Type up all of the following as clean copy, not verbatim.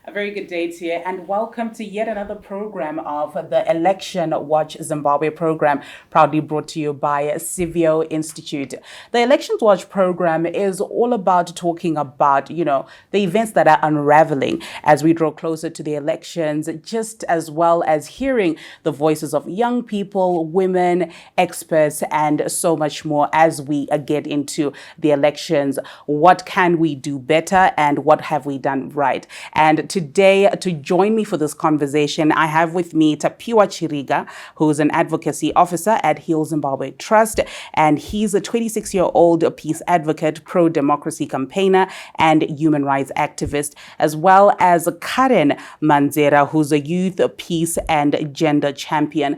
A very good day to you, and welcome to yet another program of the ElectionWatch Zimbabwe program, proudly brought to you by Civio Institute. The ElectionWatch program is all about talking about, the events that are unraveling as we draw closer to the elections, just as well as hearing the voices of young people, women, experts, and so much more as we get into the elections. What can we do better, and what have we done right? And today, to join me for this conversation, I have with me Tapiwa Chiriga, who's an advocacy officer at Heal Zimbabwe Trust, and he's a 26-year-old peace advocate, pro-democracy campaigner, and human rights activist, as well as Karen Manzera, who's a youth, peace, and gender champion.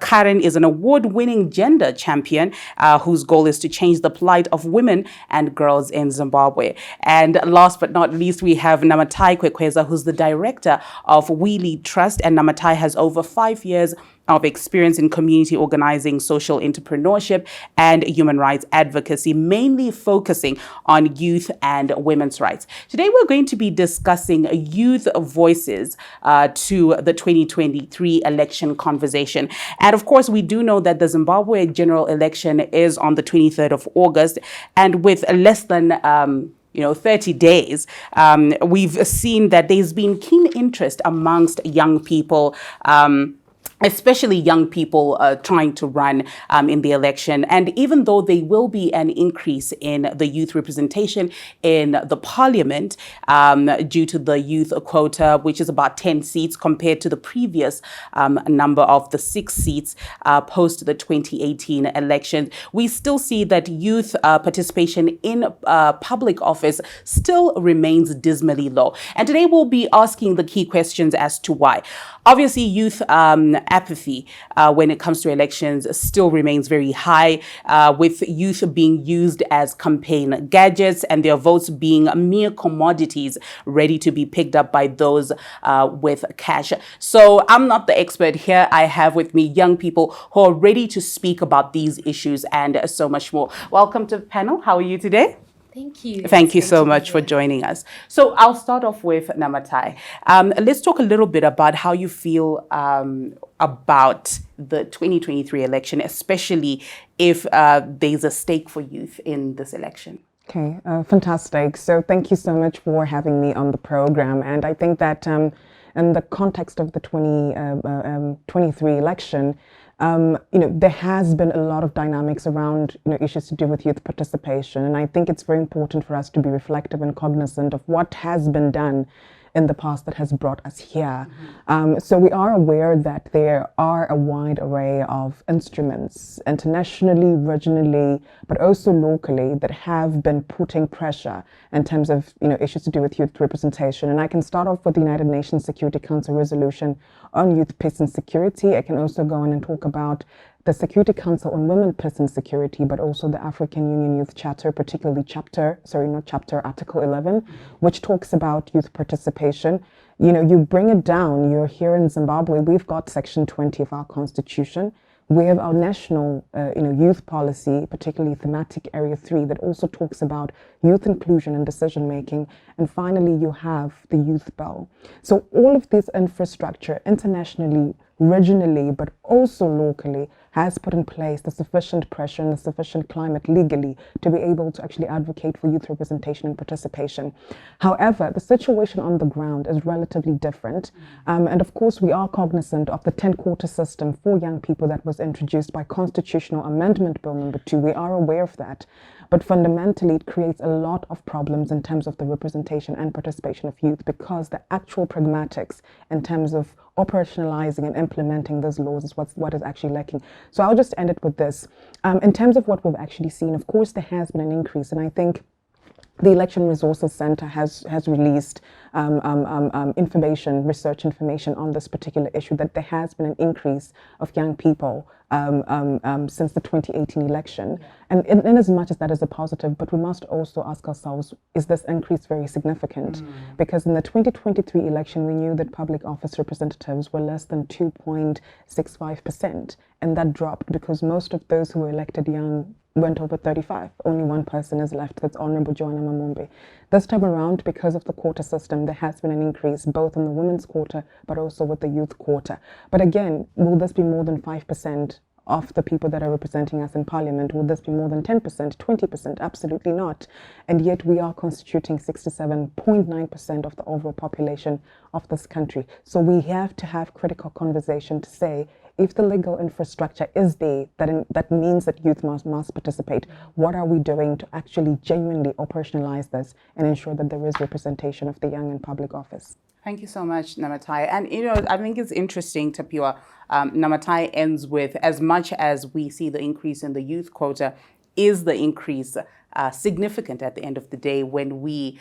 Karen is an award-winning gender champion whose goal is to change the plight of women and girls in Zimbabwe. And last but not least, we have Namatai Kwekweza, who's the director of We Lead Trust, and Namatai has over 5 years of experience in community organizing, social entrepreneurship, and human rights advocacy, mainly focusing on youth and women's rights. Today, we're going to be discussing youth voices to the 2023 election conversation. And of course, we do know that the Zimbabwe general election is on the 23rd of August, and with less than 30 days, we've seen that there's been keen interest amongst young people, especially young people trying to run in the election. And even though there will be an increase in the youth representation in the parliament due to the youth quota, which is about 10 seats compared to the previous number of the 6 seats post the 2018 election, we still see that youth participation in public office still remains dismally low. And today we'll be asking the key questions as to why. Obviously, youth apathy when it comes to elections still remains very high, with youth being used as campaign gadgets and their votes being mere commodities ready to be picked up by those with cash. So I'm not the expert here. I have with me young people who are ready to speak about these issues and so much more. Welcome to the panel. How are you today? Thank you. Thank you so much for joining us. So I'll start off with Namatai. Let's talk a little bit about how you feel about the 2023 election, especially if there's a stake for youth in this election. Okay, fantastic. So thank you so much for having me on the program. And I think that in the context of the 2023 election, there has been a lot of dynamics around, issues to do with youth participation. And I think it's very important for us to be reflective and cognizant of what has been done in the past that has brought us here. So we are aware that there are a wide array of instruments internationally, regionally, but also locally that have been putting pressure in terms of issues to do with youth representation. And I can start off with the United Nations Security Council resolution on youth, peace and security. I can also go in and talk about the Security Council on Women, Peace and Security, but also the African Union Youth Charter, particularly Article 11, which talks about youth participation. You bring it down, you're here in Zimbabwe, we've got Section 20 of our Constitution. We have our national, youth policy, particularly thematic area 3, that also talks about youth inclusion and decision making. And finally, you have the youth bill. So all of this infrastructure internationally, regionally, but also locally, has put in place the sufficient pressure and the sufficient climate legally to be able to actually advocate for youth representation and participation. However, the situation on the ground is relatively different. And of course, we are cognizant of the 10 quota system for young people that was introduced by Constitutional Amendment Bill number 2. We are aware of that. But fundamentally, it creates a lot of problems in terms of the representation and participation of youth, because the actual pragmatics in terms of operationalizing and implementing those laws is what is actually lacking. So I'll just end it with this. In terms of what we've actually seen, of course, there has been an increase, and I think the Election Resources Center has released research information on this particular issue, that there has been an increase of young people since the 2018 election. And in as much as that is a positive, but we must also ask ourselves, is this increase very significant? Because in the 2023 election, we knew that public office representatives were less than 2.65%. And that dropped because most of those who were elected young went over 35. Only one person is left. That's Honorable Joanna Mamumbe. This time around, because of the quota system, there has been an increase both in the women's quota but also with the youth quota. But again, will this be more than 5% of the people that are representing us in parliament? Will this be more than 10%, 20%? Absolutely not. And yet we are constituting 67.9% of the overall population of this country. So we have to have critical conversation to say, if the legal infrastructure is there, that means that youth must participate. What are we doing to actually genuinely operationalize this and ensure that there is representation of the young in public office? Thank you so much, Namatai. And, I think it's interesting, Tapiwa, Namatai ends with, as much as we see the increase in the youth quota, is the increase significant at the end of the day when we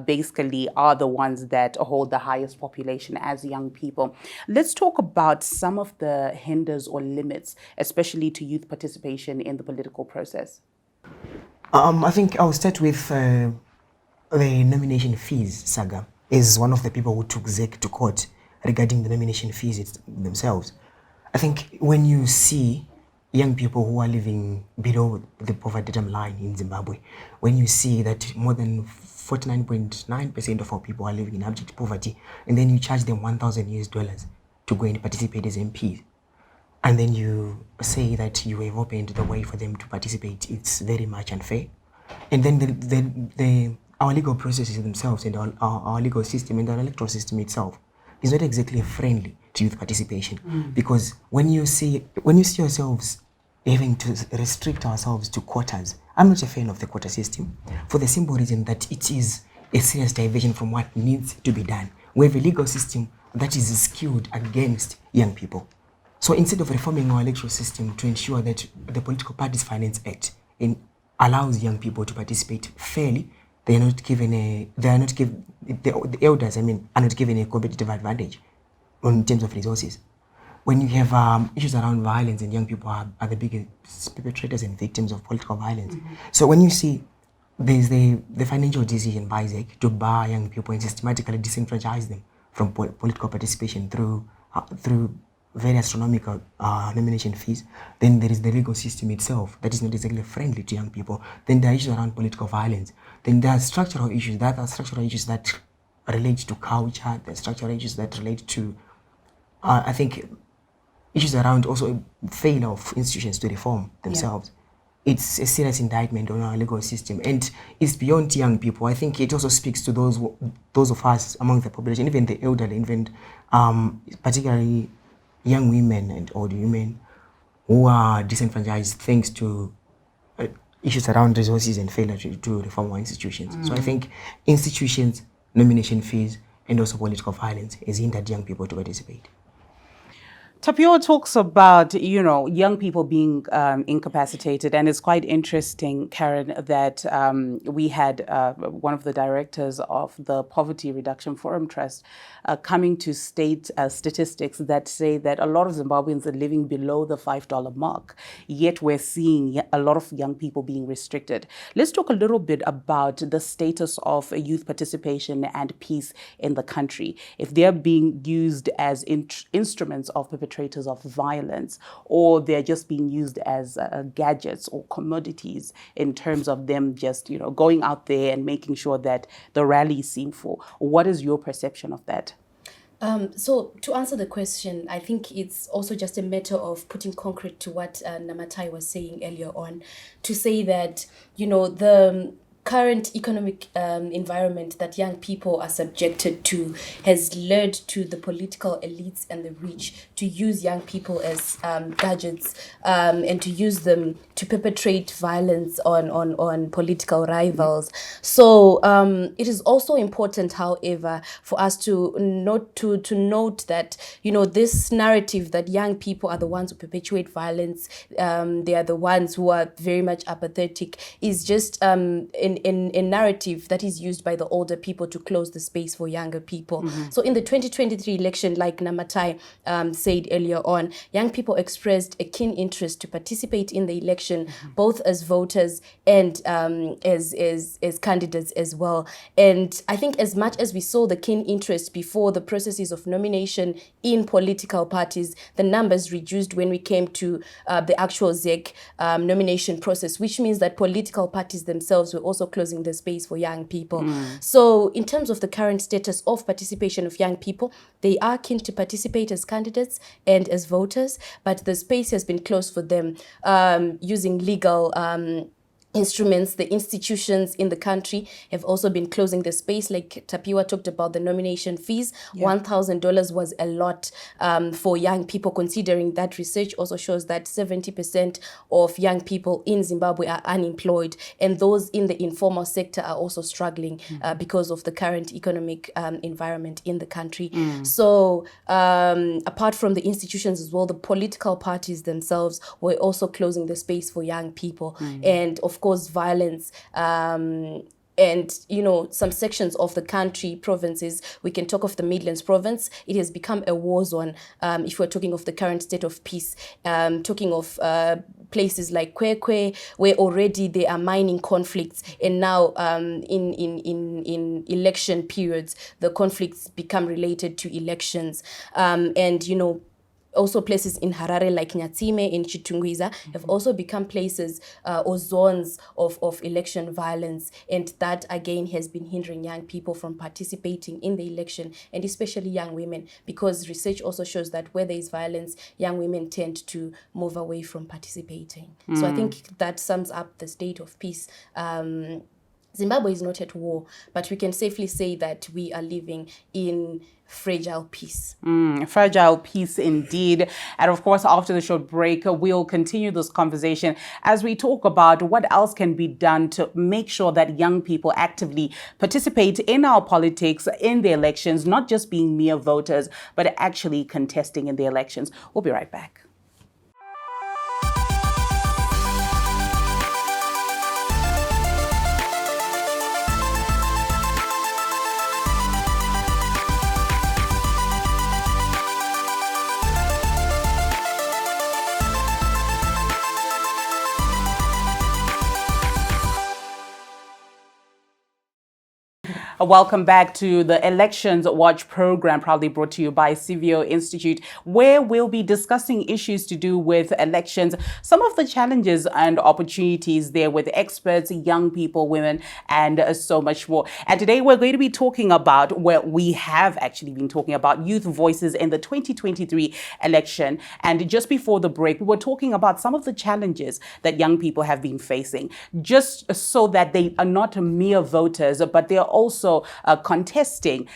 basically are the ones that hold the highest population as young people. Let's talk about some of the hinders or limits, especially to youth participation in the political process. I think I'll start with the nomination fees saga. Is one of the people who took ZEC to court regarding the nomination fees themselves. I think when you see young people who are living below the poverty line in Zimbabwe, when you see that more than 49.9% of our people are living in abject poverty, and then you charge them $1,000 to go and participate as MPs, and then you say that you have opened the way for them to participate, it's very much unfair. And then our legal processes themselves and our legal system and our electoral system itself is not exactly friendly to youth participation. Because when you see yourselves having to restrict ourselves to quotas, I'm not a fan of the quota system for the simple reason that it is a serious diversion from what needs to be done. We have a legal system that is skewed against young people. So instead of reforming our electoral system to ensure that the Political Parties Finance Act allows young people to participate fairly, the elders, are not given a competitive advantage in terms of resources. When you have issues around violence and young people are the biggest perpetrators and victims of political violence. So when you see there's the financial decision by ZEC to bar young people and systematically disenfranchise them from political participation through very astronomical nomination fees, then there is the legal system itself that is not exactly friendly to young people. Then there are issues around political violence. Then there are structural issues that relate to culture. There are structural issues that relate to, I think, issues around also failure of institutions to reform themselves. Yeah. It's a serious indictment on our legal system, and it's beyond young people. I think it also speaks to those of us among the population, even the elderly, even particularly young women and old women who are disenfranchised thanks to issues around resources and failure to reform our institutions. So I think institutions, nomination fees, and also political violence has hindered young people to participate. Tapio talks about, young people being incapacitated, and it's quite interesting, Karen, that we had one of the directors of the Poverty Reduction Forum Trust coming to state statistics that say that a lot of Zimbabweans are living below the $5 mark, yet we're seeing a lot of young people being restricted. Let's talk a little bit about the status of youth participation and peace in the country. If they're being used as instruments of perpetrators of violence, or they're just being used as gadgets or commodities in terms of them just, going out there and making sure that the rally is seen for. What is your perception of that? So to answer the question, I think it's also just a matter of putting concrete to what Namatai was saying earlier on, to say that, the current economic environment that young people are subjected to has led to the political elites and the rich to use young people as gadgets and to use them to perpetrate violence on political rivals. So it is also important, however, for us to note that, this narrative that young people are the ones who perpetuate violence, they are the ones who are very much apathetic, is just an a narrative that is used by the older people to close the space for younger people. So in the 2023 election, like Namatai said earlier on, young people expressed a keen interest to participate in the election, both as voters and as candidates as well. And I think as much as we saw the keen interest before the processes of nomination in political parties, the numbers reduced when we came to the actual ZEC nomination process, which means that political parties themselves were also closing the space for young people. So in terms of the current status of participation of young people, they are keen to participate as candidates and as voters, but the space has been closed for them using legal instruments. The institutions in the country have also been closing the space. Like Tapiwa talked about the nomination fees. $1,000 was a lot for young people, considering that research also shows that 70% of young people in Zimbabwe are unemployed, and those in the informal sector are also struggling because of the current economic environment in the country. So apart from the institutions as well, the political parties themselves were also closing the space for young people. And of course, violence and, you know, some sections of the country, provinces, we can talk of the Midlands province. It has become a war zone if we're talking of the current state of peace. Talking of places like Kwekwe, where already there are mining conflicts, and now in election periods, the conflicts become related to elections. And, you know, also places in Harare like Nyatsime, in Chitungwiza, have also become places or zones of election violence. And that, again, has been hindering young people from participating in the election, and especially young women, because research also shows that where there is violence, young women tend to move away from participating. So I think that sums up the state of peace. Zimbabwe is not at war, but we can safely say that we are living in fragile peace. Fragile peace indeed. And of course, after the short break, we'll continue this conversation as we talk about what else can be done to make sure that young people actively participate in our politics, in the elections, not just being mere voters, but actually contesting in the elections. We'll be right back. Welcome back to the ElectionWatch program, proudly brought to you by Civio Institute, where we'll be discussing issues to do with elections, some of the challenges and opportunities there with experts, young people, women, and so much more. And today we're going to be talking about, well, we have actually been talking about youth voices in the 2023 election. And just before the break, we were talking about some of the challenges that young people have been facing, just so that they are not mere voters, but they are also contesting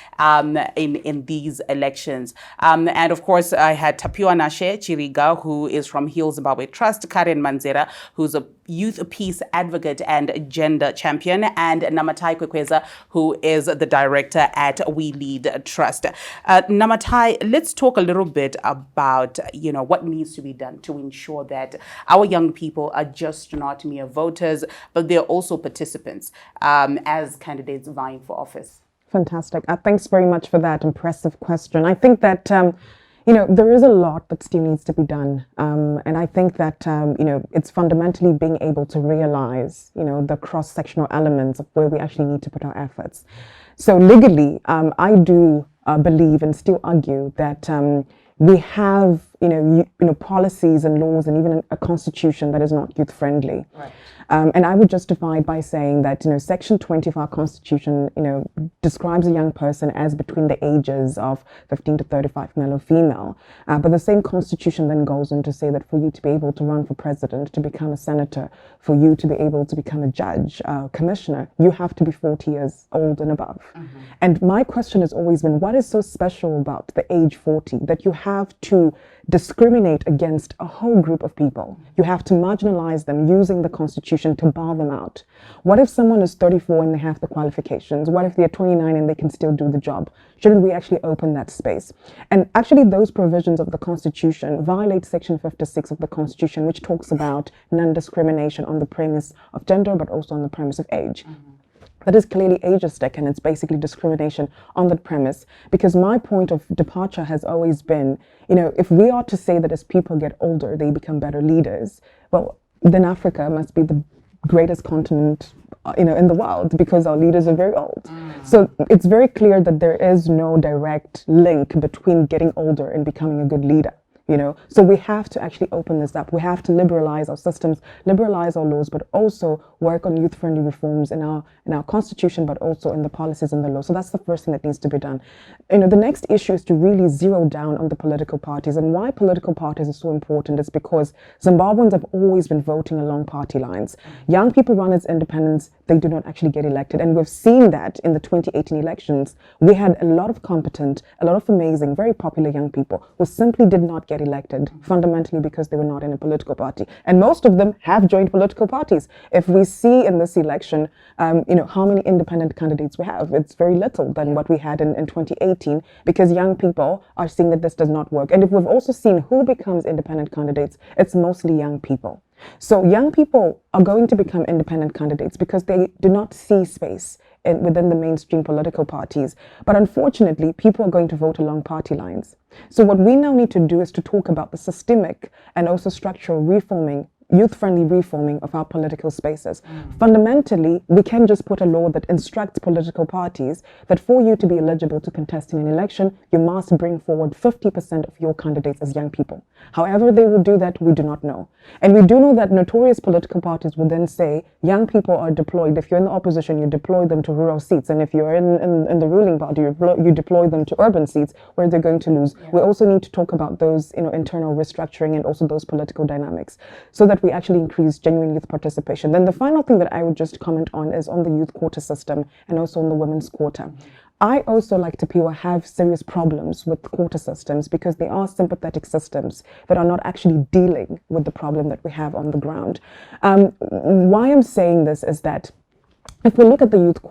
in these elections. And of course, I had Tapiwa Nashe Chiriga, who is from Heal Zimbabwe Trust, Karen Manzera, who's a youth peace advocate and gender champion, and Namatai Kwekweza, who is the director at We Lead Trust. Namatai, let's talk a little bit about, you know, what needs to be done to ensure that our young people are just not mere voters, but they're also participants as candidates vying for office. Fantastic. Thanks very much for that impressive question. I think that, you know, there is a lot that still needs to be done. And I think that, you know, it's fundamentally being able to realize, you know, the cross-sectional elements of where we actually need to put our efforts. So legally, I do believe and still argue that we have, you know, policies and laws and even a constitution that is not youth-friendly. Right. And I would justify it by saying that, you know, Section 20 of our Constitution, you know, describes a young person as between the ages of 15 to 35, male or female. But the same Constitution then goes on to say that for you to be able to run for president, to become a senator, for you to be able to become a judge, commissioner, you have to be 40 years old and above. And my question has always been, what is so special about the age 40 that you have to discriminate against a whole group of people. You have to marginalize them using the constitution to bar them out. What if someone is 34 and they have the qualifications? What if they're 29 and they can still do the job? Shouldn't we actually open that space? And actually those provisions of the constitution violate section 56 of the constitution, which talks about non-discrimination on the premise of gender, but also on the premise of age. That is clearly ageistic, and it's basically discrimination on that premise, because my point of departure has always been, if we are to say that as people get older, they become better leaders, well, then Africa must be the greatest continent in the world, because our leaders are very old. So it's very clear that there is no direct link between getting older and becoming a good leader. So we have to actually open this up. We have to liberalize our systems, liberalize our laws, but also work on youth-friendly reforms in our constitution, but also in the policies and the law. So that's the first thing that needs to be done. The next issue is to really zero down on the political parties. And why political parties are so important is because Zimbabweans have always been voting along party lines. Young people run as independents, they do not actually get elected. And we've seen that in the 2018 elections. We had a lot of competent, a lot of amazing, very popular young people who simply did not get elected, fundamentally because they were not in a political party. And most of them have joined political parties. If we see in this election, how many independent candidates we have, it's very little than what we had in 2018, because young people are seeing that this does not work. And if we've also seen who becomes independent candidates, it's mostly young people. So young people are going to become independent candidates because they do not see space within the mainstream political parties. But unfortunately, people are going to vote along party lines. So what we now need to do is to talk about the systemic and also structural reforming, youth-friendly reforming of our political spaces. Fundamentally, we can just put a law that instructs political parties that for you to be eligible to contest in an election, you must bring forward 50% of your candidates as young people. However they will do that, we do not know. And we do know that notorious political parties will then say, young people are deployed. If you're in the opposition, you deploy them to rural seats. And if you're in the ruling party, you deploy them to urban seats where they're going to lose. We also need to talk about those internal restructuring and also those political dynamics, so that we actually increase genuine youth participation. Then the final thing that I would just comment on is on the youth quota system and also on the women's quota. I also, like Tapiwa, have serious problems with quota systems because they are sympathetic systems that are not actually dealing with the problem that we have on the ground. Why I'm saying this is that if we look at the youth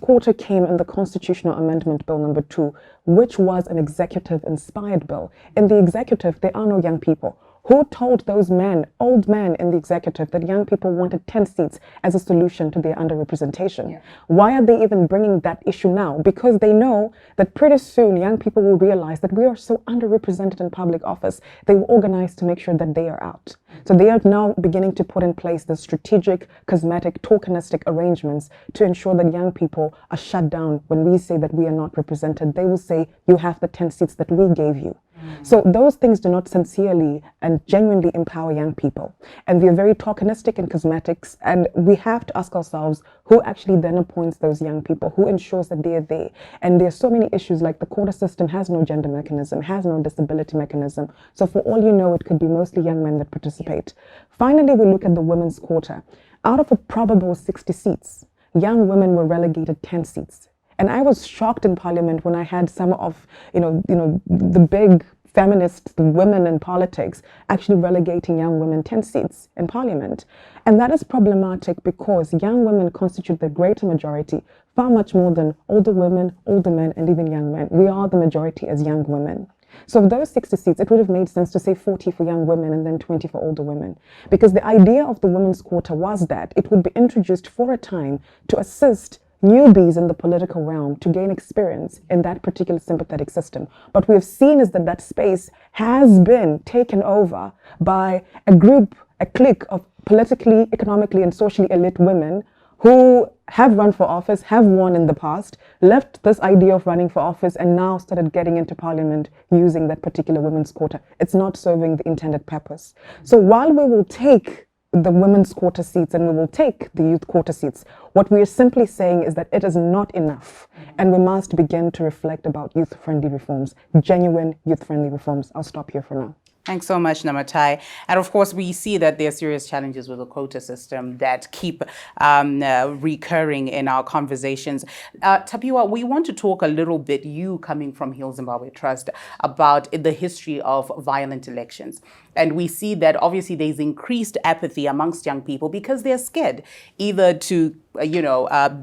quota came in the Constitutional Amendment Bill number 2, which was an executive-inspired bill. In the executive, there are no young people. Who told those old men in the executive, that young people wanted 10 seats as a solution to their underrepresentation? Why are they even bringing that issue now? Because they know that pretty soon young people will realize that we are so underrepresented in public office. They will organize to make sure that they are out. So they are now beginning to put in place the strategic, cosmetic, tokenistic arrangements to ensure that young people are shut down. When we say that we are not represented, they will say, you have the 10 seats that we gave you. So those things do not sincerely and genuinely empower young people. And they're very tokenistic and cosmetics. And we have to ask ourselves, who actually then appoints those young people? Who ensures that they're there? And there's so many issues, like the quota system has no gender mechanism, has no disability mechanism. So for all you know, it could be mostly young men that participate. Finally, we look at the women's quota. Out of a probable 60 seats, young women were relegated 10 seats. And I was shocked in Parliament when I had some of, the big feminist women in politics actually relegating young women 10 seats in Parliament. And that is problematic because young women constitute the greater majority, far much more than older women, older men, and even young men. We are the majority as young women. So of those 60 seats, it would have made sense to say 40 for young women and then 20 for older women. Because the idea of the women's quota was that it would be introduced for a time to assist newbies in the political realm to gain experience in that particular sympathetic system. But we have seen is that space has been taken over by a clique of politically, economically, and socially elite women who have run for office, have won in the past, left this idea of running for office, and now started getting into Parliament using that particular women's quota. It's not serving the intended purpose. So while we will take the women's quota seats and we will take the youth quota seats, what we are simply saying is that it is not enough, and we must begin to reflect about youth-friendly reforms, genuine youth-friendly reforms. I'll stop here for now. Thanks so much, Namatai. And of course, we see that there are serious challenges with the quota system that keep recurring in our conversations. Tapiwa, we want to talk a little bit, you coming from Heal Zimbabwe Trust, about the history of violent elections. And we see that obviously there's increased apathy amongst young people because they're scared either to,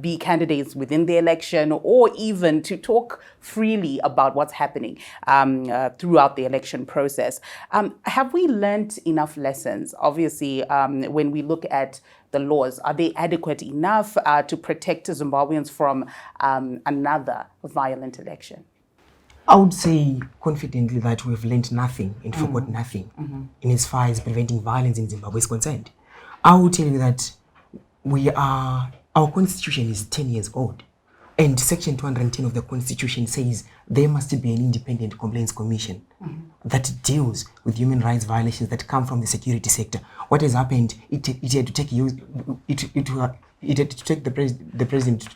be candidates within the election or even to talk freely about what's happening throughout the election process. Have we learnt enough lessons? Obviously, when we look at the laws, are they adequate enough to protect Zimbabweans from another violent election? I would say confidently that we've learned nothing and forgot nothing in as far as preventing violence in Zimbabwe is concerned. I will tell you that our constitution is 10 years old, and section 210 of the constitution says there must be an independent complaints commission that deals with human rights violations that come from the security sector. What has happened, it had to take the president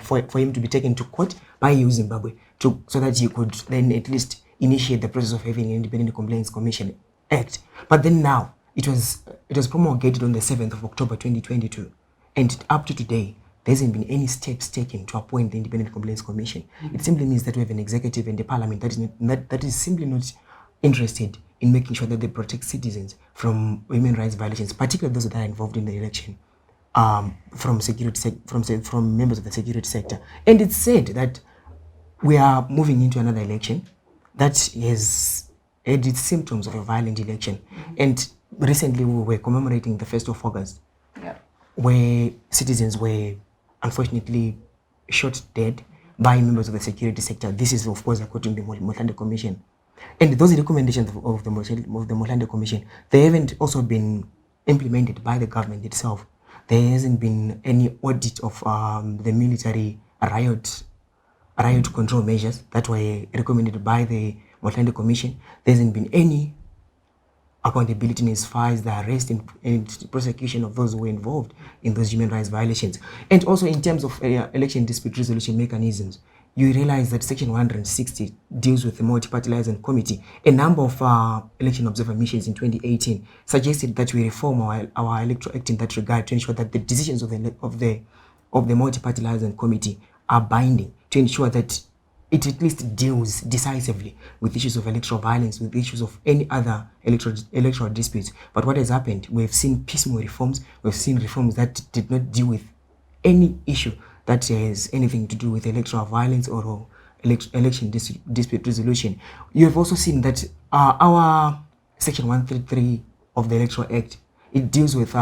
for him to be taken to court by Zimbabwe so that he could then at least initiate the process of having an independent complaints commission act. But then now it was promulgated on the 7th of October 2022, and up to today there hasn't been any steps taken to appoint the independent complaints commission. It simply means that we have an executive and a parliament that is simply not interested in making sure that they protect citizens from human rights violations, particularly those that are involved in the election, from members of the security sector. And it's said that we are moving into another election that has had its symptoms of a violent election. And recently we were commemorating the 1st of August, where citizens were unfortunately shot dead by members of the security sector. This is, of course, according to the Motlande Commission. And those recommendations of the Motlande Commission, they haven't also been implemented by the government itself. There hasn't been any audit of the military riot control measures that were recommended by the Motlande Commission. There hasn't been any accountability as far as the arrest and prosecution of those who were involved in those human rights violations. And also in terms of election dispute resolution mechanisms, you realize that Section 160 deals with the multi-party liaison committee. A number of election observer missions in 2018 suggested that we reform our electoral act in that regard to ensure that the decisions of the multi-party liaison committee are binding, to ensure that it at least deals decisively with issues of electoral violence, with issues of any other electoral disputes. But what has happened, we've seen piecemeal reforms, we've seen reforms that did not deal with any issue that has anything to do with electoral violence or election dispute resolution. You have also seen that our Section 133 of the Electoral Act, it deals with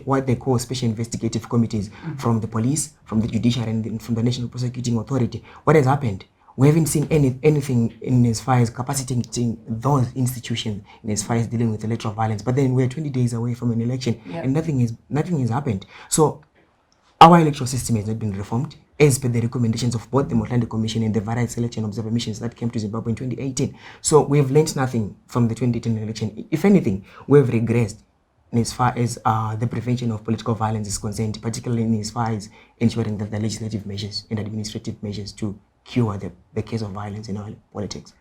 what they call special investigative committees from the police, from the judiciary, and from the National Prosecuting Authority. What has happened? We haven't seen anything in as far as capacitating those institutions in as far as dealing with electoral violence. But then we're 20 days away from an election, and nothing has happened. So our electoral system has not been reformed as per the recommendations of both the Motlande Commission and the various election observer missions that came to Zimbabwe in 2018. So we have learned nothing from the 2018 election. If anything, we have regressed in as far as the prevention of political violence is concerned, particularly in as far as ensuring that the legislative measures and administrative measures to cure the case of violence in our politics.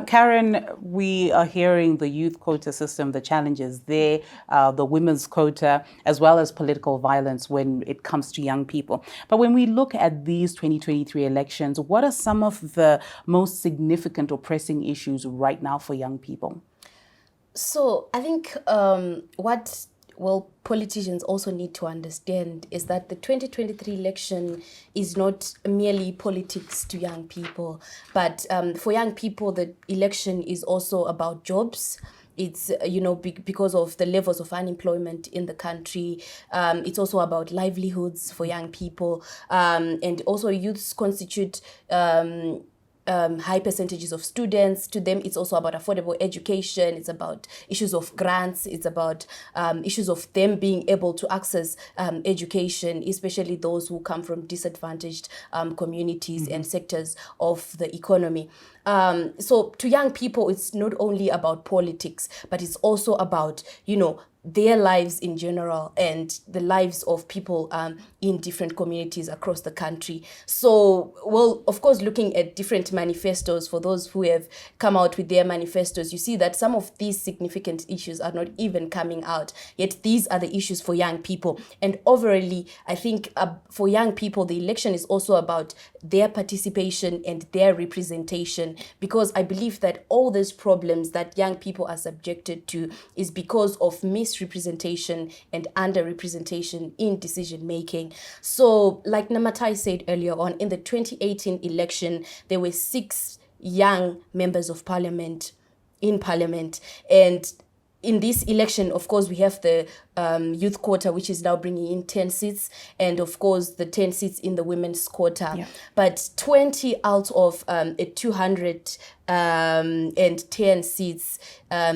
Karen, we are hearing the youth quota system, the challenges there, the women's quota, as well as political violence when it comes to young people. But when we look at these 2023 elections, what are some of the most significant or pressing issues right now for young people? So I think politicians also need to understand is that the 2023 election is not merely politics to young people, but for young people, the election is also about jobs. It's, because of the levels of unemployment in the country. It's also about livelihoods for young people. And also youths constitute high percentages of students. To them, it's also about affordable education. It's about issues of grants. It's about issues of them being able to access education, especially those who come from disadvantaged communities and sectors of the economy. So to young people, it's not only about politics, but it's also about, their lives in general and the lives of people in different communities across the country. So, well, of course, looking at different manifestos, for those who have come out with their manifestos, you see that some of these significant issues are not even coming out. Yet these are the issues for young people. And overall, I think for young people, the election is also about their participation and their representation, because I believe that all these problems that young people are subjected to is because of misrepresentation and underrepresentation in decision making. So, like Namatai said earlier on, in the 2018 election, there were 6 young members of parliament in parliament, and in this election, of course, we have the youth quota, which is now bringing in 10 seats, and of course the 10 seats in the women's quota. Yeah. But 20 out of 210 seats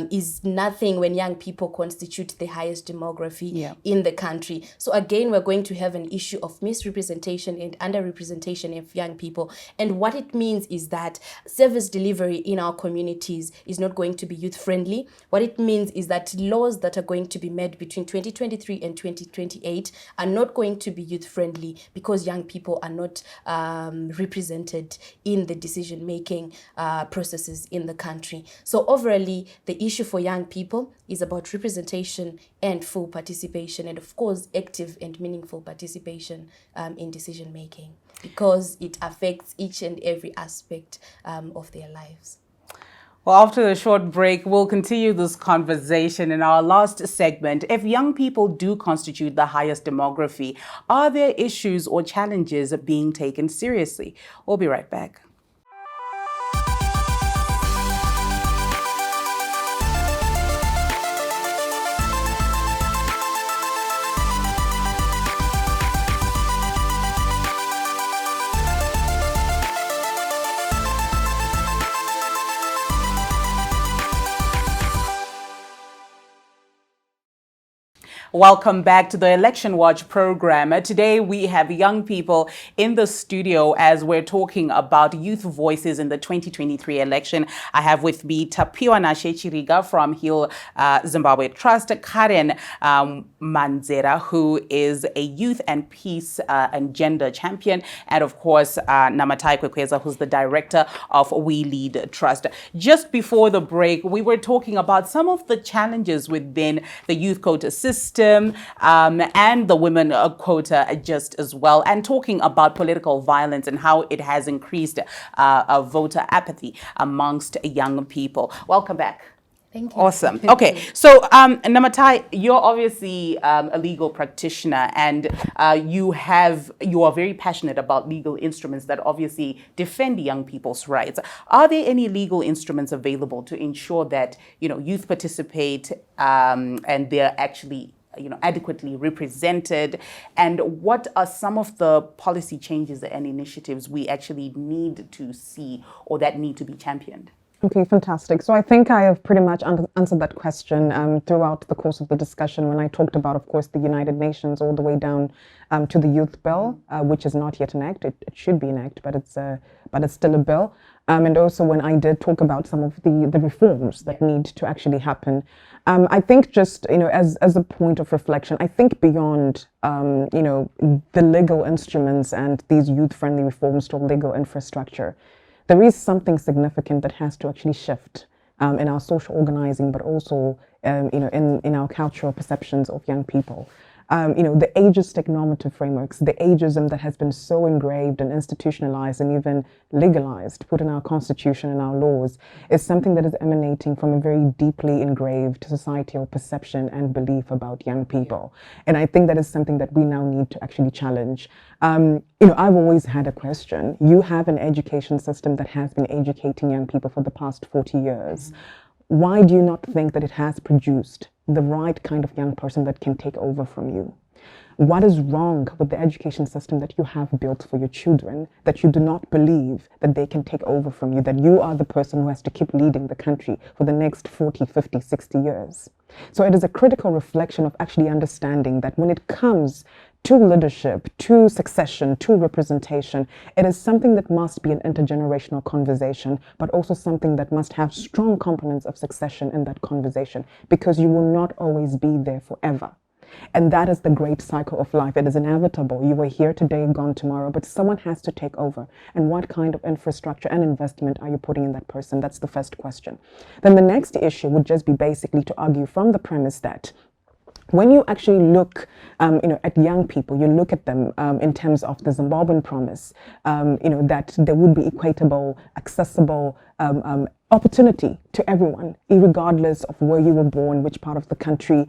is nothing when young people constitute the highest demography in the country. So again, we're going to have an issue of misrepresentation and underrepresentation of young people. And what it means is that service delivery in our communities is not going to be youth friendly. What it means is that laws that are going to be made between 2023 and 2028 are not going to be youth friendly, because young people are not represented in the decision making processes in the country. So overall, the issue for young people is about representation and full participation, and of course active and meaningful participation in decision making, because it affects each and every aspect of their lives. Well, after the short break, we'll continue this conversation in our last segment. If young people do constitute the highest demography, are there issues or challenges being taken seriously? We'll be right back. Welcome back to the ElectionWatch program. Today we have young people in the studio as we're talking about youth voices in the 2023 election. I have with me Tapiwa Nashechiriga from Heal Zimbabwe Trust, Karen Manzera, who is a youth and peace and gender champion, and of course Namatai Kwekweza, who's the director of We Lead Trust. Just before the break, we were talking about some of the challenges within the youth quota system, and the women quota just as well, and talking about political violence and how it has increased voter apathy amongst young people. Welcome back. Thank you. Awesome. Okay, so Namatai, you're obviously a legal practitioner, and you are very passionate about legal instruments that obviously defend young people's rights. Are there any legal instruments available to ensure that youth participate and they're actually adequately represented? And what are some of the policy changes and initiatives we actually need to see or that need to be championed? Okay, fantastic. So I think I have pretty much answered that question throughout the course of the discussion when I talked about, of course, the United Nations all the way down to the youth bill, which is not yet an act. It should be an act, but it's still a bill. And also when I did talk about some of the reforms that need to actually happen. I think just, as a point of reflection, I think beyond, the legal instruments and these youth-friendly reforms to legal infrastructure, there is something significant that has to actually shift in our social organizing, but also, in our cultural perceptions of young people. The ageistic normative frameworks, the ageism that has been so engraved and institutionalized and even legalized, put in our constitution and our laws, is something that is emanating from a very deeply engraved societal perception and belief about young people. And I think that is something that we now need to actually challenge. I've always had a question. You have an education system that has been educating young people for the past 40 years. Why do you not think that it has produced the right kind of young person that can take over from you? What is wrong with the education system that you have built for your children, that you do not believe that they can take over from you, that you are the person who has to keep leading the country for the next 40, 50, 60 years? So it is a critical reflection of actually understanding that when it comes to leadership, to succession, to representation, it is something that must be an intergenerational conversation, but also something that must have strong components of succession in that conversation, because you will not always be there forever. And that is the great cycle of life. It is inevitable. You were here today, gone tomorrow, but someone has to take over. And what kind of infrastructure and investment are you putting in that person? That's the first question. Then the next issue would just be basically to argue from the premise that when you actually look, at young people, you look at them in terms of the Zimbabwean promise, that there would be equitable, accessible opportunity to everyone, regardless of where you were born, which part of the country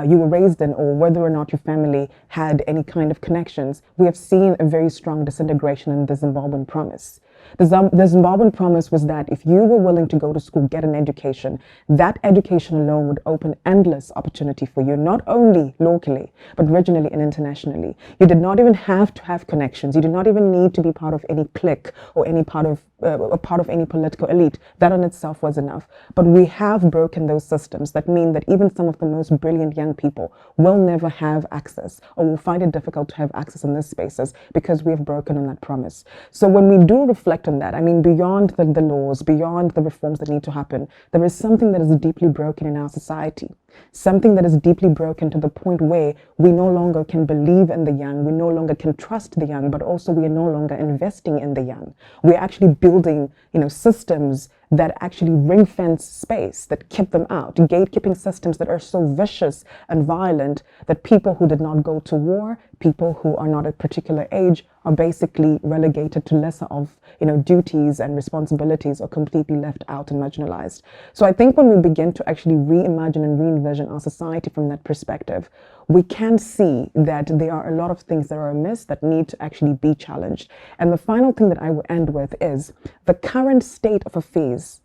you were raised in, or whether or not your family had any kind of connections. We have seen a very strong disintegration in the Zimbabwean promise. The Zimbabwean promise was that if you were willing to go to school, get an education, that education alone would open endless opportunity for you, not only locally, but regionally and internationally. You did not even have to have connections. You did not even need to be part of any clique or any part of any political elite. That on itself was enough. But we have broken those systems that mean that even some of the most brilliant young people will never have access, or will find it difficult to have access in these spaces because we have broken on that promise. So when we do reflect on that, beyond the laws, beyond the reforms that need to happen, there is something that is deeply broken in our society. Something that is deeply broken to the point where we no longer can believe in the young, we no longer can trust the young, but also we are no longer investing in the young. We're actually building, systems that actually ring fence space, that keep them out, gatekeeping systems that are so vicious and violent that people who did not go to war, people who are not at a particular age, are basically relegated to lesser of, duties and responsibilities, or completely left out and marginalized. So I think when we begin to actually reimagine and re-envision our society from that perspective, we can see that there are a lot of things that are amiss that need to actually be challenged. And the final thing that I will end with is the current state of affairs,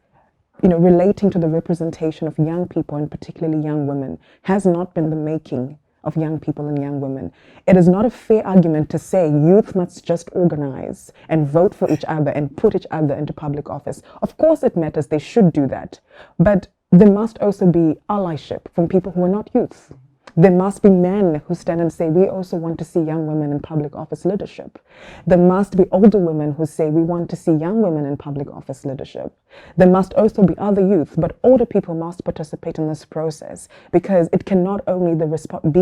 relating to the representation of young people, and particularly young women, has not been the making of young people and young women. It is not a fair argument to say youth must just organize and vote for each other and put each other into public office. Of course it matters, they should do that. But there must also be allyship from people who are not youth. There must be men who stand and say, we also want to see young women in public office leadership. There must be older women who say, we want to see young women in public office leadership. There must also be other youth, but older people must participate in this process, because it cannot only be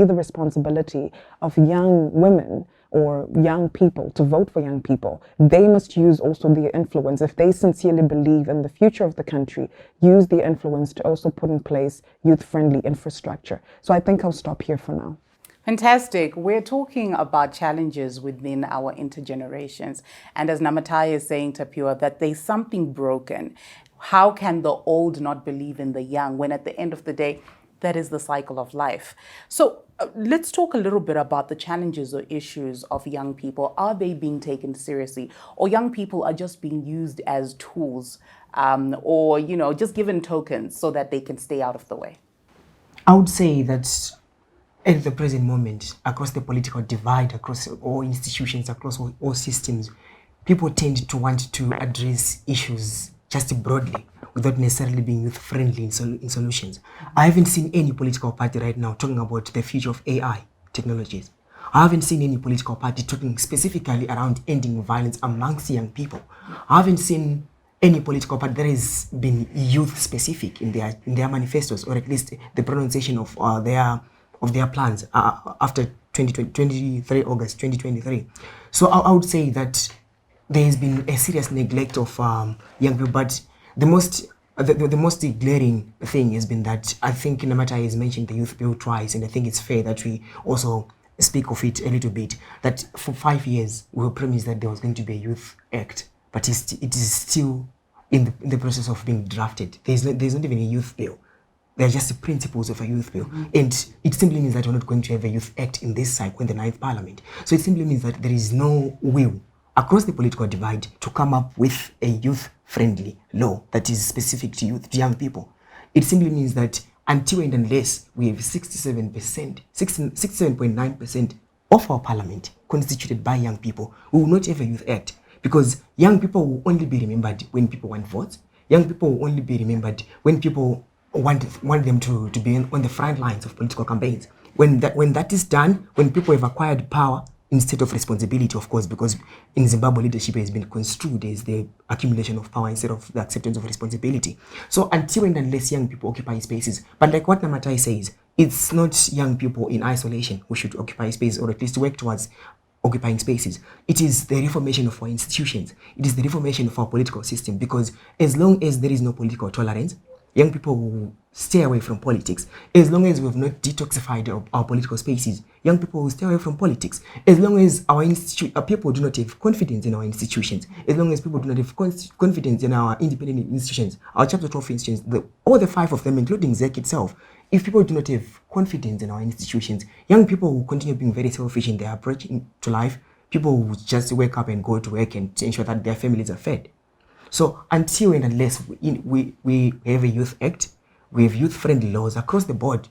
the responsibility of young women or young people to vote for young people. They must use also their influence. If they sincerely believe in the future of the country, use their influence to also put in place youth-friendly infrastructure. So I think I'll stop here for now. Fantastic. We're talking about challenges within our intergenerations. And as Namatai is saying, Tapua, that there's something broken. How can the old not believe in the young when at the end of the day, that is the cycle of life? So let's talk a little bit about the challenges or issues of young people. Are they being taken seriously? Or young people are just being used as tools or, just given tokens so that they can stay out of the way? I would say that at the present moment, across the political divide, across all institutions, across all systems, people tend to want to address issues just broadly, without necessarily being youth-friendly in solutions. I haven't seen any political party right now talking about the future of AI technologies. I haven't seen any political party talking specifically around ending violence amongst young people. I haven't seen any political party that has been youth-specific in their manifestos, or at least the pronunciation of their plans after 23 August 2023. So I would say that there has been a serious neglect of young people, but the most glaring thing has been that I think Namatai has mentioned the youth bill twice, and I think it's fair that we also speak of it a little bit, that for 5 years we were promised that there was going to be a youth act, but it is still in the process of being drafted. There's not even a youth bill. They're just the principles of a youth bill. And it simply means that we're not going to have a youth act in this cycle, in the 9th Parliament. So it simply means that there is no will across the political divide to come up with a youth-friendly law that is specific to youth, to young people. It simply means that until and unless we have 67.9% of our parliament constituted by young people, we will not have a youth act, because young people will only be remembered when people want votes. Young people will only be remembered when people want them to be on the front lines of political campaigns. When that is done, when people have acquired power instead of responsibility, of course, because in Zimbabwe leadership has been construed as the accumulation of power instead of the acceptance of responsibility. So until and unless young people occupy spaces, but like what Namatai says, it's not young people in isolation who should occupy spaces, or at least work towards occupying spaces. It is the reformation of our institutions. It is the reformation of our political system, because as long as there is no political tolerance, young people will stay away from politics. As long as we've not detoxified our political spaces, young people will stay away from politics. As long as our people do not have confidence in our institutions, as long as people do not have confidence in our independent institutions, our Chapter 12 institutions, all the 5 of them, including ZEC itself, if people do not have confidence in our institutions, young people will continue being very selfish in their approach to life. People will just wake up and go to work and ensure that their families are fed. So until and unless we have a youth act, we have youth-friendly laws across the board,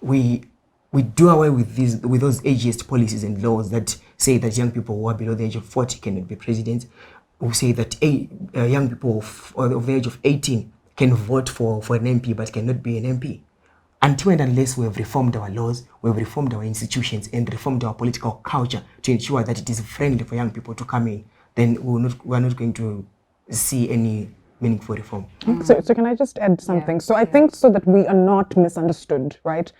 we do away with those ageist policies and laws that say that young people who are below the age of 40 cannot be president, who say that young people of the age of 18 can vote for an MP but cannot be an MP. Until and unless we have reformed our laws, we have reformed our institutions and reformed our political culture to ensure that it is friendly for young people to come in, then we're not going to see any meaningful reform. So can I just add something? So I think so that we are not misunderstood, right?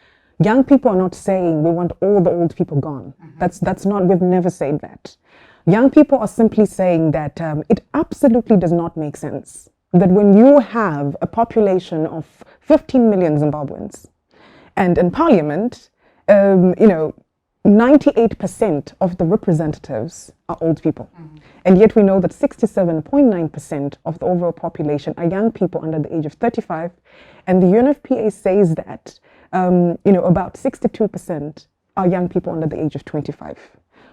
Young people are not saying we want all the old people gone. That's not, we've never said that. Young people are simply saying that it absolutely does not make sense that when you have a population of 15 million Zimbabweans, and in parliament, 98% of the representatives are old people. And yet we know that 67.9% of the overall population are young people under the age of 35. And the UNFPA says that, about 62% are young people under the age of 25.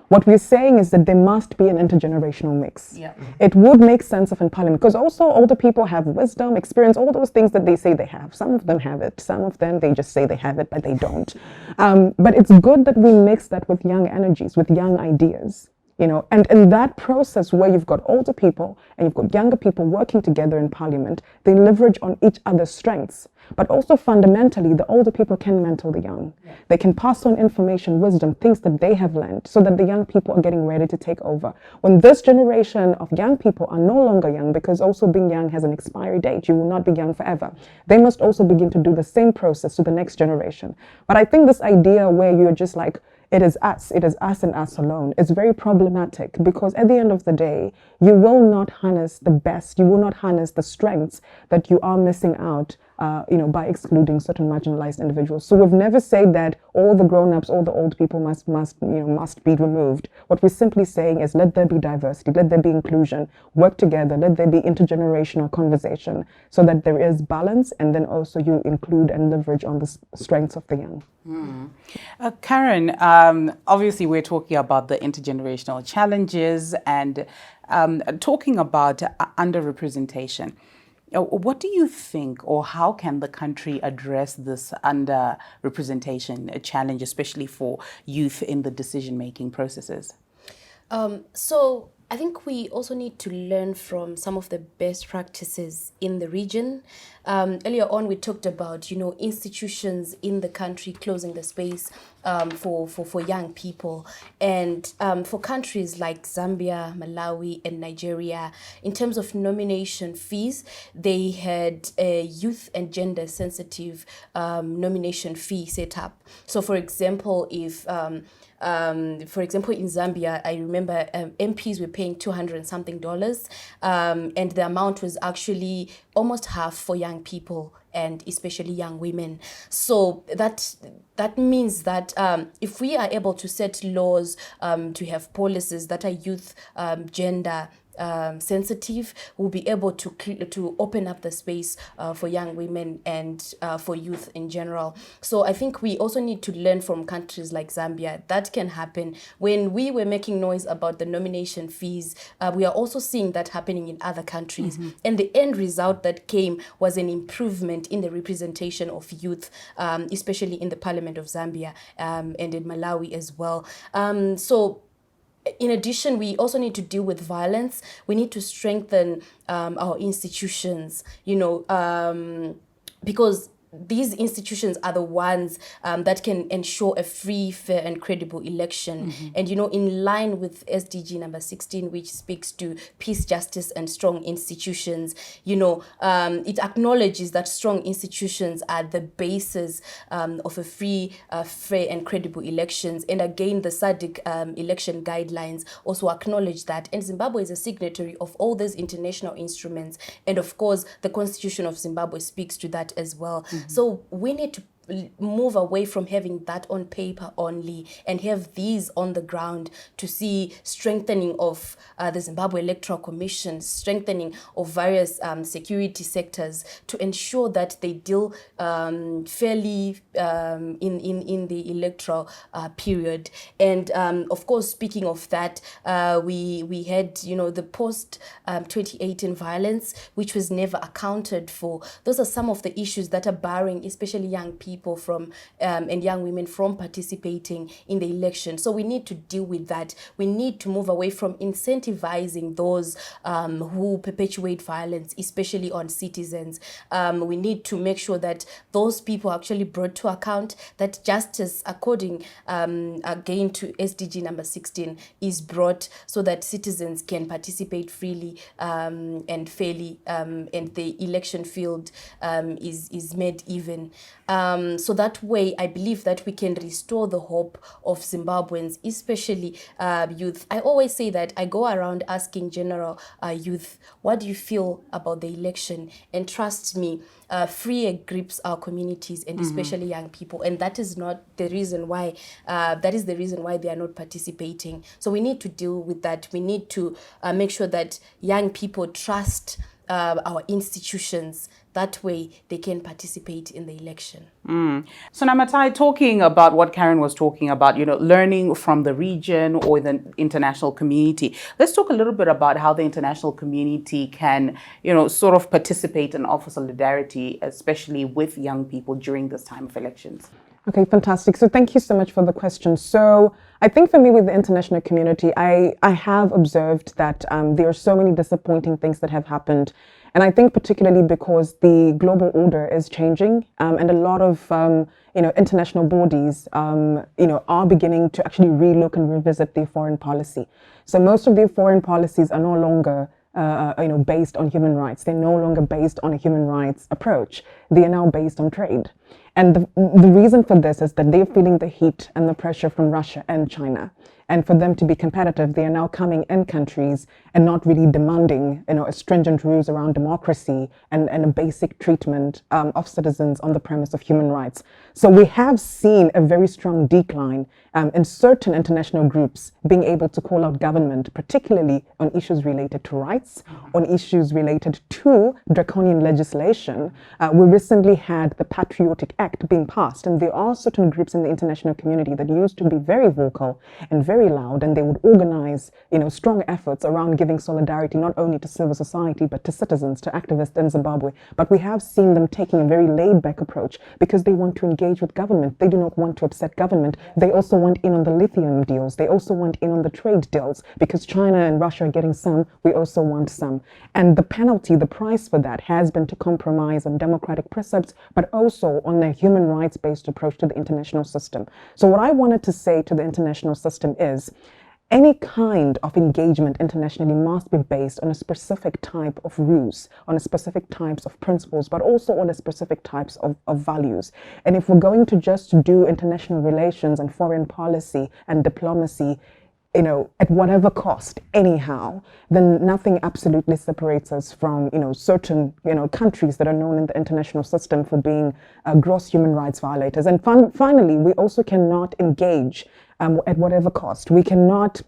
What we're saying is that there must be an intergenerational mix. Yeah. It would make sense of in parliament, because also older people have wisdom, experience, all those things that they say they have. Some of them have it. Some of them, they just say they have it, but they don't. But it's good that we mix that with young energies, with young ideas. And in that process where you've got older people and you've got younger people working together in parliament, they leverage on each other's strengths. But also fundamentally, the older people can mentor the young. Yeah. They can pass on information, wisdom, things that they have learned, so that the young people are getting ready to take over. When this generation of young people are no longer young, because also being young has an expiry date, you will not be young forever. They must also begin to do the same process to the next generation. But I think this idea where you're just like, it is us and us alone, is very problematic, because at the end of the day, you will not harness the best, you will not harness the strengths that you are missing out by excluding certain marginalized individuals. So we've never said that all the grown-ups, all the old people must be removed. What we're simply saying is, let there be diversity, let there be inclusion, work together, let there be intergenerational conversation, so that there is balance, and then also you include and leverage on the strengths of the young. Karen, obviously we're talking about the intergenerational challenges and talking about underrepresentation. What do you think, or how can the country address this underrepresentation challenge, especially for youth in the decision-making processes? So I think we also need to learn from some of the best practices in the region. Earlier on, we talked about, institutions in the country closing the space for young people. And for countries like Zambia, Malawi, and Nigeria, in terms of nomination fees, they had a youth and gender sensitive nomination fee set up. So for example, if in Zambia, I remember MPs were paying $200 and something, and the amount was actually almost half for young people, and especially young women. So that means that if we are able to set laws, to have policies that are youth, gender sensitive, we'll be able to open up the space for young women and for youth in general. So I think we also need to learn from countries like Zambia. That can happen. When we were making noise about the nomination fees, we are also seeing that happening in other countries. Mm-hmm. And the end result that came was an improvement in the representation of youth, especially in the Parliament of Zambia, and in Malawi as well. So in addition, we also need to deal with violence. We need to strengthen our institutions, because these institutions are the ones that can ensure a free, fair, and credible election. And, in line with SDG number 16, which speaks to peace, justice, and strong institutions, it acknowledges that strong institutions are the basis of a free, fair, and credible elections. And again, the SADC election guidelines also acknowledge that. And Zimbabwe is a signatory of all these international instruments. And of course, the Constitution of Zimbabwe speaks to that as well. So we need to move away from having that on paper only and have these on the ground to see strengthening of the Zimbabwe Electoral Commission, strengthening of various security sectors to ensure that they deal fairly in the electoral period. And of course, speaking of that, we had the post 2018 violence, which was never accounted for. Those are some of the issues that are barring especially young people from and young women from participating in the election. So we need to deal with that. We need to move away from incentivizing those who perpetuate violence, especially on citizens. We need to make sure that those people are actually brought to account, that justice, according again to SDG number 16, is brought so that citizens can participate freely and fairly, and the election field is made even. So that way, I believe that we can restore the hope of Zimbabweans, especially youth. I always say that I go around asking general youth, what do you feel about the election? And trust me, fear grips our communities and especially young people. And that is not the reason why, that is the reason why they are not participating. So we need to deal with that. We need to make sure that young people trust our institutions. That way they can participate in the election. So Namatai, talking about what Karen was talking about, learning from the region or the international community, let's talk a little bit about how the international community can, sort of participate and offer solidarity, especially with young people during this time of elections. Okay, fantastic. So thank you so much for the question. So I think for me with the international community, I have observed that there are so many disappointing things that have happened. And I think particularly because the global order is changing and a lot of, international bodies, are beginning to actually relook and revisit their foreign policy. So most of their foreign policies are no longer based on human rights. They're no longer based on a human rights approach. They are now based on trade. And the reason for this is that they're feeling the heat and the pressure from Russia and China. And for them to be competitive, they are now coming in countries and not really demanding, stringent rules around democracy and a basic treatment of citizens on the premise of human rights. So we have seen a very strong decline in certain international groups being able to call out government, particularly on issues related to rights, on issues related to draconian legislation. We recently had the Patriotic Act being passed, and there are certain groups in the international community that used to be very vocal and very loud, and they would organize, strong efforts around giving solidarity not only to civil society but to citizens, to activists in Zimbabwe. But we have seen them taking a very laid-back approach because they want to engage with government. They do not want to upset government. They also want in on the lithium deals. They also want in on the trade deals because China and Russia are getting some. We also want some. And the penalty, the price for that has been to compromise on democratic precepts, but also on a human rights-based approach to the international system. So what I wanted to say to the international system is, any kind of engagement internationally must be based on a specific type of rules, on a specific types of principles, but also on a specific types of values. And if we're going to just do international relations and foreign policy and diplomacy, at whatever cost, anyhow, then nothing absolutely separates us from, certain, countries that are known in the international system for being gross human rights violators. And finally, we also cannot engage at whatever cost. We cannot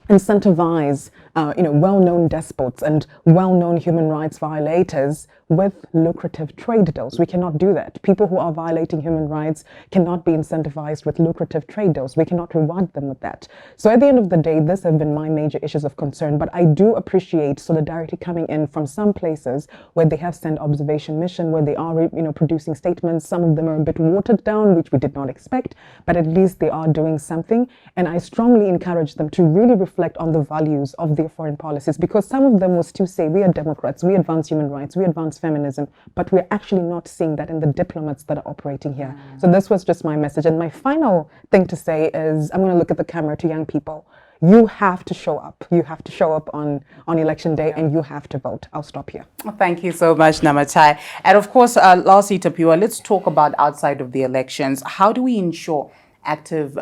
incentivize, well-known despots and well-known human rights violators with lucrative trade deals. We cannot do that. People who are violating human rights cannot be incentivized with lucrative trade deals. We cannot reward them with that. So at the end of the day, these have been my major issues of concern, but I do appreciate solidarity coming in from some places where they have sent observation mission, where they are, producing statements. Some of them are a bit watered down, which we did not expect, but at least they are doing something. And I strongly encourage them to really reflect reflect on the values of their foreign policies, because some of them will still say we are Democrats, we advance human rights, we advance feminism, but we're actually not seeing that in the diplomats that are operating here. So this was just my message. And my final thing to say is, I'm going to look at the camera to young people. You have to show up. You have to show up on election day, and you have to vote. I'll stop here. Thank you so much, Namatai. And of course, lastly, Tapiwa, let's talk about outside of the elections. How do we ensure active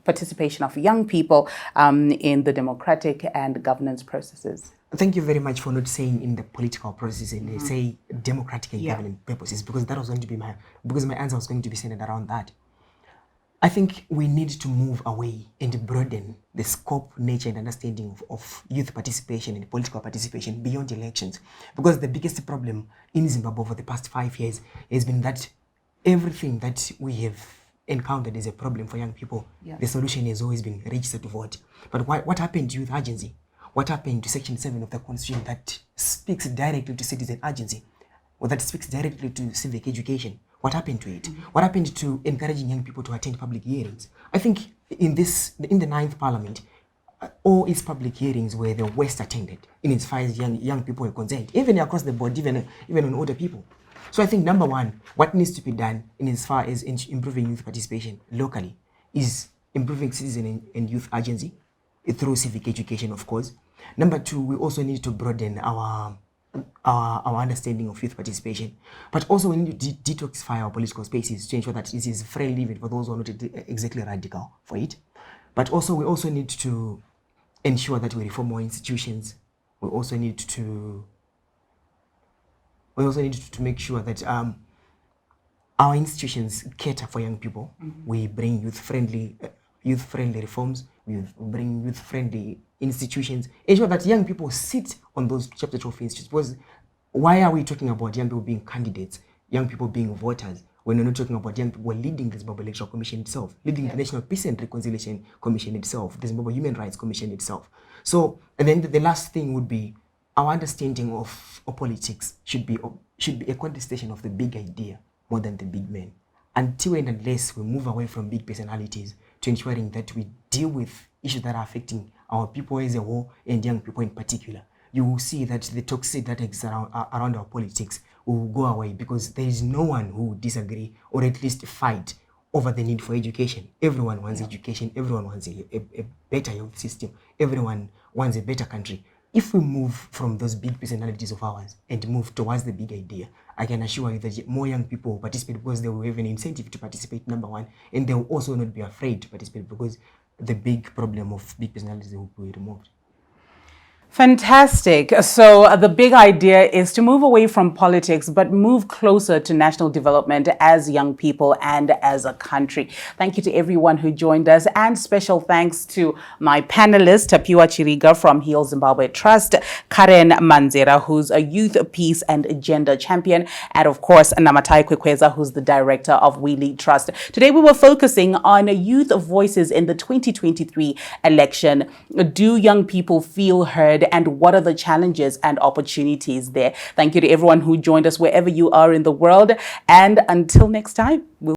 participation of young people in the democratic and governance processes? Thank you very much for not saying in the political process and say democratic and governing purposes, because that was going to be my answer was going to be centered around that. I think we need to move away and broaden the scope, nature, and understanding of youth participation and political participation beyond elections. Because the biggest problem in Zimbabwe over the past 5 years has been that everything that we have encountered as a problem for young people, the solution has always been register to vote. But what happened to youth agency? What happened to Section 7 of the Constitution that speaks directly to citizen agency, or that speaks directly to civic education? What happened to it? What happened to encouraging young people to attend public hearings? I think in the 9th Parliament, all its public hearings were the worst attended in as far as young people were concerned, even across the board, even on older people. So I think number one, what needs to be done in as far as improving youth participation locally is improving citizen and youth agency through civic education, of course. Number two, we also need to broaden our understanding of youth participation, but also we need to detoxify our political spaces to ensure that it is friendly even for those who are not exactly radical for it. But also we also need to ensure that we reform our institutions. We also need to make sure that our institutions cater for young people. We bring youth-friendly reforms. We bring youth-friendly institutions. Ensure that young people sit on those Chapter 12 institutions. Because why are we talking about young people being candidates, young people being voters, when we're not talking about young people leading the Zimbabwe Electoral Commission itself, leading the National Peace and Reconciliation Commission itself, the Zimbabwe Human Rights Commission itself? So, and then the last thing would be our understanding of politics should be a contestation of the big idea more than the big men. Until and unless we move away from big personalities to ensuring that we deal with issues that are affecting our people as a whole and young people in particular, you will see that the toxicity that exists around our politics will go away, because there is no one who will disagree or at least fight over the need for education. Everyone wants education. Everyone wants a better health system. Everyone wants a better country. If we move from those big personalities of ours and move towards the big idea, I can assure you that more young people will participate, because they will have an incentive to participate, number one, and they will also not be afraid to participate, because the big problem of big personalities will be removed. Fantastic. So the big idea is to move away from politics, but move closer to national development as young people and as a country. Thank you to everyone who joined us, and special thanks to my panelists, Tapiwa Chiriga from Heal Zimbabwe Trust, Karen Manzera, who's a youth peace and gender champion, and of course, Namatai Kwekweza, who's the director of We Lead Trust. Today, we were focusing on youth voices in the 2023 election. Do young people feel heard? And what are the challenges and opportunities there? Thank you to everyone who joined us wherever you are in the world. And until next time, we'll